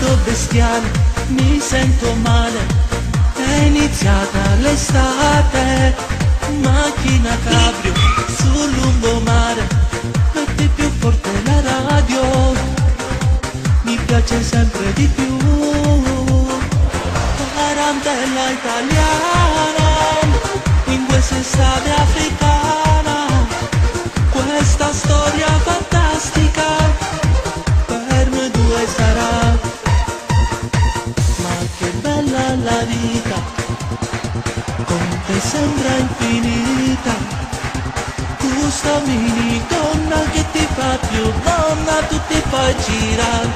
caldo bestiale, mi sento male, è iniziata l'estate, macchina cabrio sul lungomare, metti più forte la radio, mi piace sempre di più, tarantella italiana, in quest'estate africana, questa storia fantastica per noi due sarà, ma che bella la vita, con te sembra infinita, tu sta mini donna che ti fa più donna, tu ti fai girare,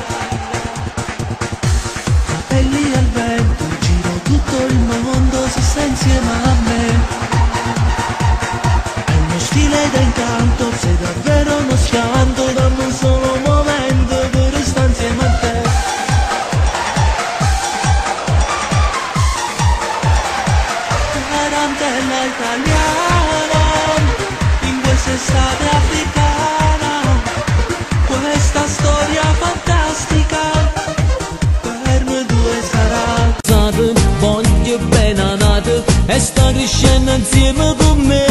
capelli al vento, giro tutto il mondo se stai insieme a me, è uno stile da incanto, sei davvero uno schianto, dammi un solo momento per restare insieme a te. Tarantella italiana, in quest'estate africana, questa storia fantastica per noi due sarà. Voglio bene a nato e sta crescendo insieme con me.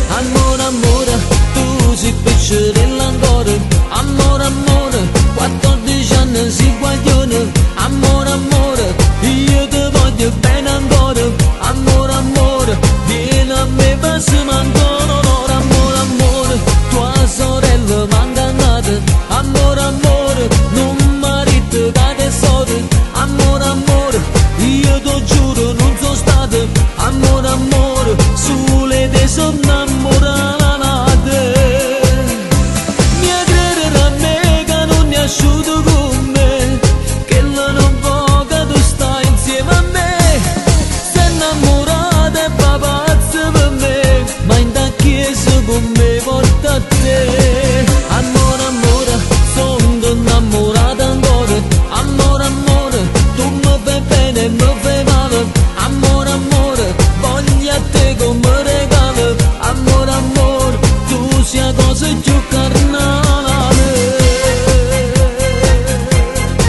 Amore, amore, tu sei piacere ancora. Amore, amore, 14 anni si guaglione. Amore, amore, io ti voglio bene ancora. Amore, amore, vieni a me passiamo ancora un'ora. Amore, amore, tua sorella manca nata. Amore, amore, non marito da tesoro. Amore, amore, io ti giuro non sono stato. Amore, amore, sulle te sono innamorata. Mi credere a me che non mi asciutto con me, che non può che tu stai insieme a me. Sei innamorata e va pazza per me, ma in da chiesa con me porta a te. Amore, amore, sono innamorata ancora. Amore, amore, tu mi fai bene e mi fai male. Amore, amore, voglio a te come regalo. Amore, amore, tu sia cosa più carnale.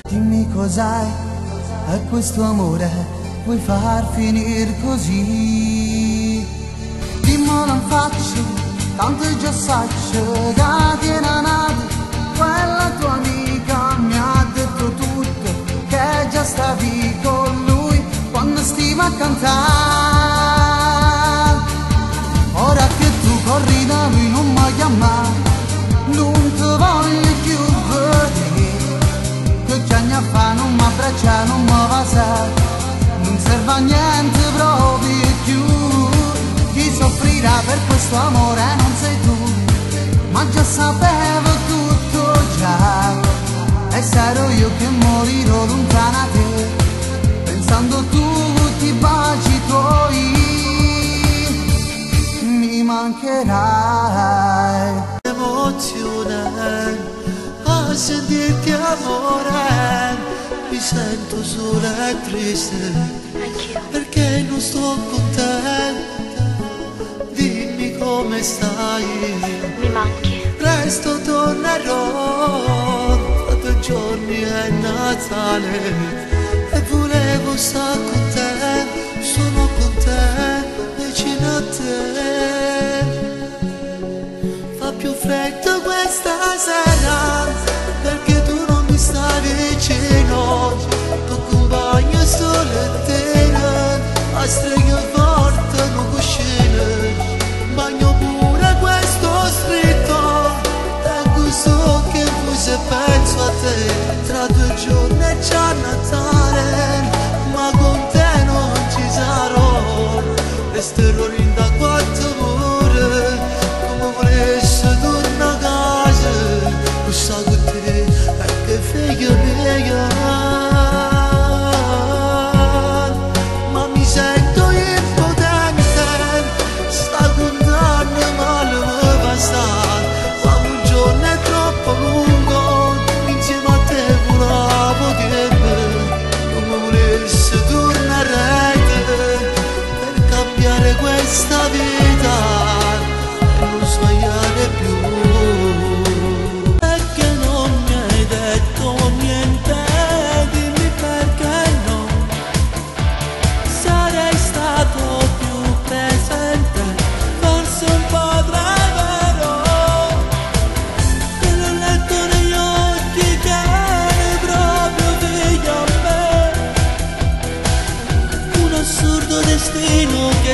Dimmi cos'hai a questo amore, vuoi far finire così? Dimmelo in faccia, tanto già saccio che tiene nato. Quella tua amica mi ha detto tutto, che già stavi con lui quando stiamo a cantare. Ora che tu corri da lui non mi chiamare, non ti voglio più vedere, che già ne fa, non mi abbraccia, non mi va sa, non serve a niente proprio più. Chi soffrirà per questo amore non sei tu, ma già sapevo tutto già, e sarò io che morirò lontana da te, pensando tutti i baci tuoi, mi mancherai. Emozione a sentirti amore, mi sento sola e triste, perché non sto contenta. Dimmi come stai, mi manchi. presto tornerò, tra 2 giorni è Natale e volevo stare con te, sono con te, vicino a te. Fa più freddo questa sera perché tu non mi stai vicino, tu compagno solitaria, a streghe forte non cuscine, bagno pure questo stretto, tengo so che tu se penso a te, tra 2 giorni è già Natale, ma con te non ci sarò, resterò in da 4 ore, come volessi tornare a casa, questa con te è che figlia mia, ma mi sento io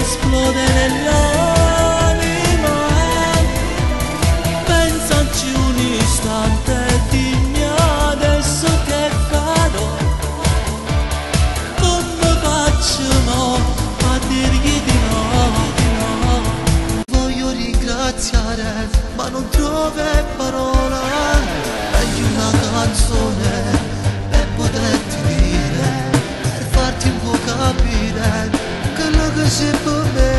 esplode nell'anima. Pensaci un istante e dimmi adesso che farò. Come faccio no a dirgli di no? Voglio ringraziare ma non trovo parola. Meglio una canzone per poterti dire, per farti un po' capire quello che sei per me.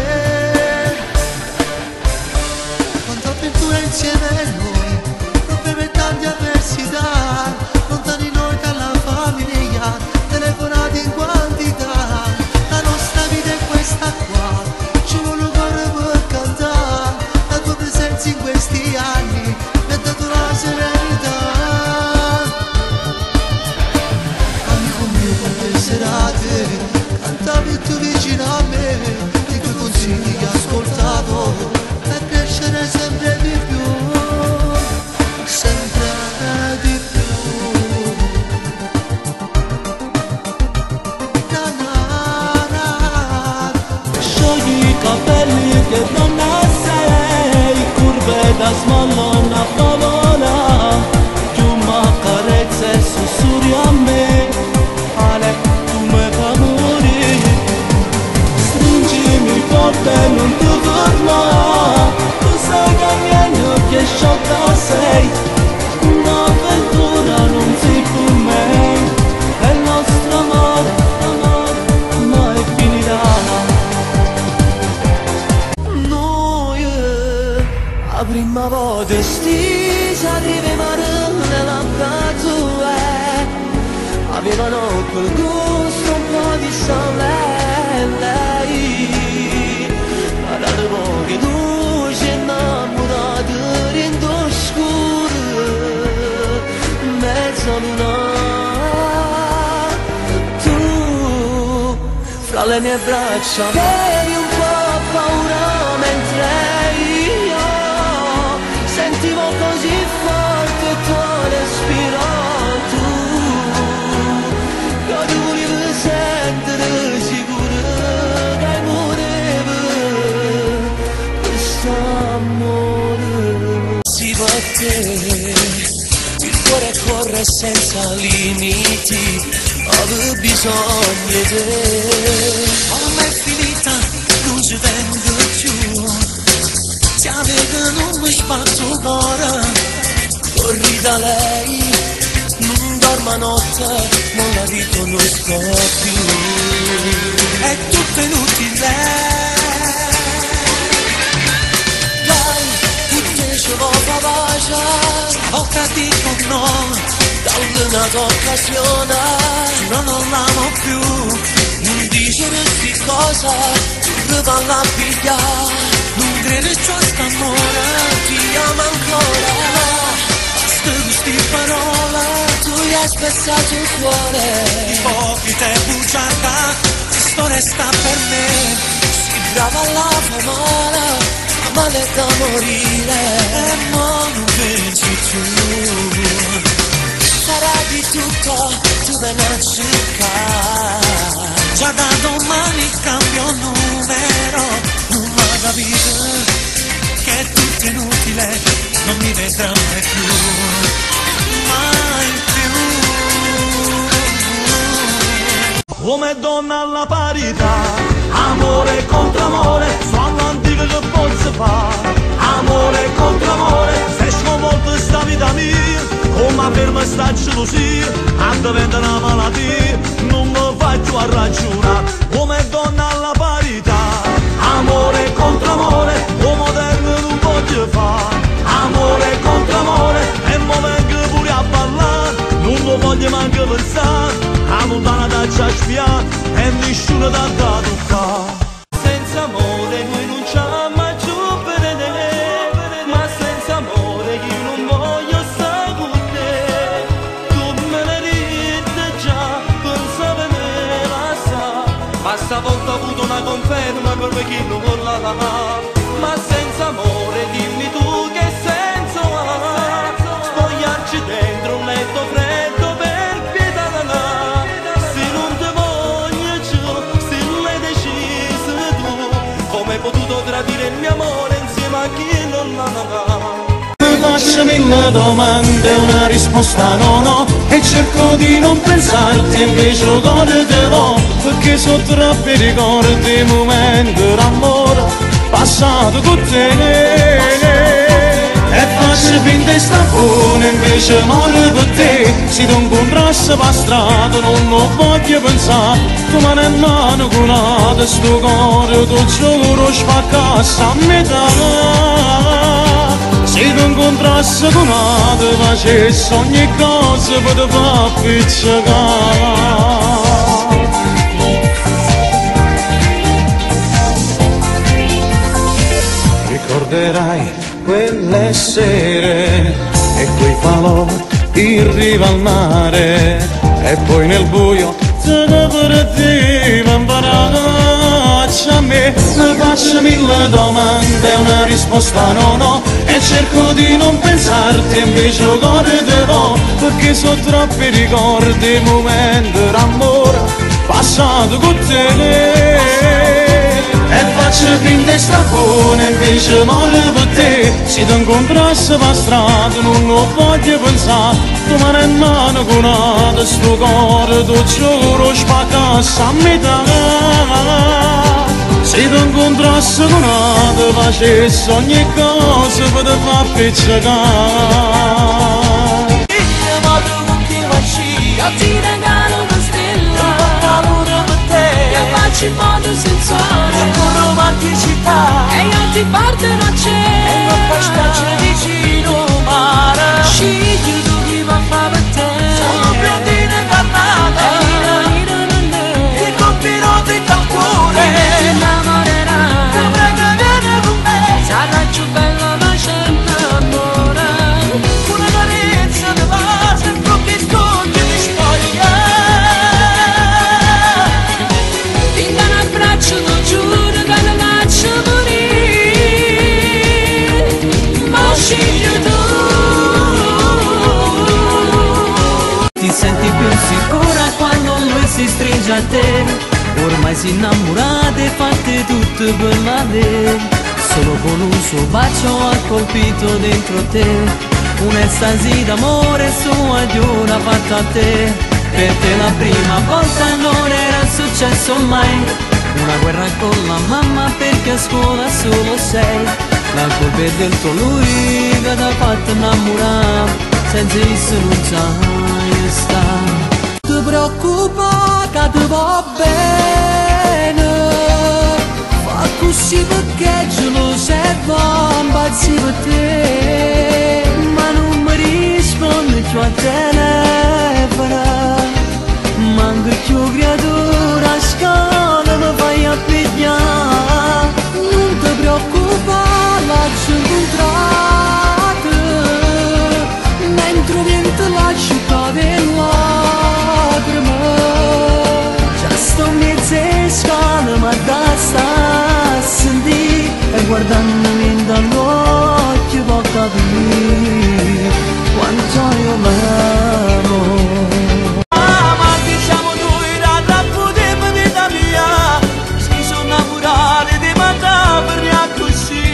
Quanta avventura insieme a noi, problemi e tante avversità, lontani noi dalla famiglia, telefonate in quantità. La nostra vita è questa qua, ci vuole un cuore per cantare. La tua presenza in questi anni mi ha dato la serenità. Amico mio, quante serate cantavi tu vicino a me, i tuoi consigli che ho ascoltato per crescere sempre di più, sempre di più. Na na na. Sciogli i capelli che donna sei, curve da smollo una favola, chiuma carezze e sussurri a me. Ale, tu me fai morire, stringimi forte e non ti ferma. Tu sai che meglio che sciocca sei, un'avventura non si può mai. E il nostro amore, mai finirà. Noi la prima volta stessa arriviamo nella tua, avevano quel gusto un po' di sole. Lei parlava poche luci innamorate in oscuro, mezzo luna. Tu fra le mie braccia avevi un po' paura mentre io sentivo così forte il tuo respiro. Tu che volevo sentire sicuro che volevo questo amore. Si batte, il cuore corre senza limiti, avevo bisogno di te. Ormai è finita, non ci vengo più, ti avevo non mi spazio ora. Corri da lei, non dormo a notte, non la riconosco più. È tutto inutile. Dai, tutti ci vuoi pace, volta dico no, dall'una occasione, non l'amo più. Non dire di cosa, prova la piglia, non credi ciò st'amore, ti amo ancora. Queste parole, tu gli hai spezzato il cuore. Ipocrita e bugiarda, storia sta per me. Si brava alla famare, male da morire. E mo non pensi tu, sarà di tutto, tu me ne cercare. Già da domani cambio numero, non va da vita, che è tutto inutile, non mi vedrà mai più, mai più. Come donna alla parità, amore contro amore, sono antico che posso fare. Amore contro amore, se sconvolto sta vita mia, come ferma sta gelosia, diventa una malattia, non mi faccio a ragionare. Come donna alla parità, amore contro amore, come moderno non voglio fare. Amore contro amore, e mo vengo pure a ballare, non lo voglio manco pensare, a lontana da già spiare, e nessuno da toccare. Senza amore noi non ci mai più vedere, ma senza amore io non voglio stare con te. Tu me l'hai detto già, pensavo me la sa, ma stavolta ho avuto una conferma per me che non vuole la. Ma senza amore dimmi tu che senso ha, spogliarci dentro un letto freddo per pietà. Se non ti voglio più, se l'hai deciso tu, potuto tradire il mio amore insieme a chi non l'amava. Faccio mille domande, una risposta non ho, e cerco di non pensarti, invece il cuore te l'ho, perché sono troppi ricordi, momenti d'amore passato con te. E faccio finta di sta buona, invece muore per te. Se ti incontrassi per strada non lo voglio pensare, tu mano in mano curata, sto cuore tu giuro spaccasse a metà. Se ti incontrassi con una ti facessi ogni cosa per te far pizzicare. Ricorderai quelle sere e quei falò in riva al mare, e poi nel buio te ne perdevi imparaccia a me. Mi faccio mille domande, una risposta non ho, e cerco di non pensarti, invece il cuore te l'ho, perché sono troppi ricordi, momenti d'amore passato con te. E faccio finta di sta buona, invece muore per te. Se ti incontrassi per strada non lo voglio pensare, tu mano in mano curata, sto cuore tu giuro spaccasse a metà. Se ti incontrassi con una ti facessi ogni cosa per te far pizzicare. Ma tu continua a sci, a ti regalo una stella, un calore per te, che faccio in modo sensuale, con romanticità, e io ti porterò a cena, e non fai spiaggia vicino mare. Scegli tu chi va a fare per te, sono biondine carnate, ti colpirò dentro al cuore, ti innamorerai, ti prego vieni con me, sarà più bella ma c'è innamora, una carezza di base, un po' che sconti di spoglia, ti dà un abbraccio, non giuro che non lascio morire, ma scegli tu. Ti senti più sicura quando lui si stringe a te, ormai si innamorate, fate tutto per valere, solo con un suo bacio ha colpito dentro te, un'estasi d'amore sua di una fatta a te. Per te la prima volta non era successo mai, una guerra con la mamma perché a scuola solo sei, la colpa è del tuo lui che ti ha fatto innamorare, senza esso non sai stare. Ti preoccupa che ti va bene, fa così perché lo serva impazzire per te, ma non mi risponde più a telefono, manca più creatura a scala mi fai a pigliare. Non ti preoccupare, lascio incontrate, mentre dentro la città della già sto mezzo in scala, ma da sta a sentire, e guardandomi dall'occhio può capire quanto io l'amo. Ma diciamo noi la rapportiamo vita mia, si sono innamorati di mandare per mia così,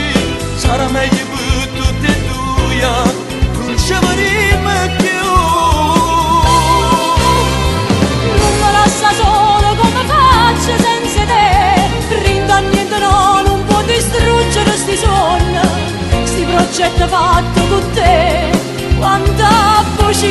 sarà meglio per tutte e due, non ci vorremmo più. Non mi lascia solo come faccio senza te, rinda niente no, non può distruggere sti sogni, sti progetti fatti con te, quanta voce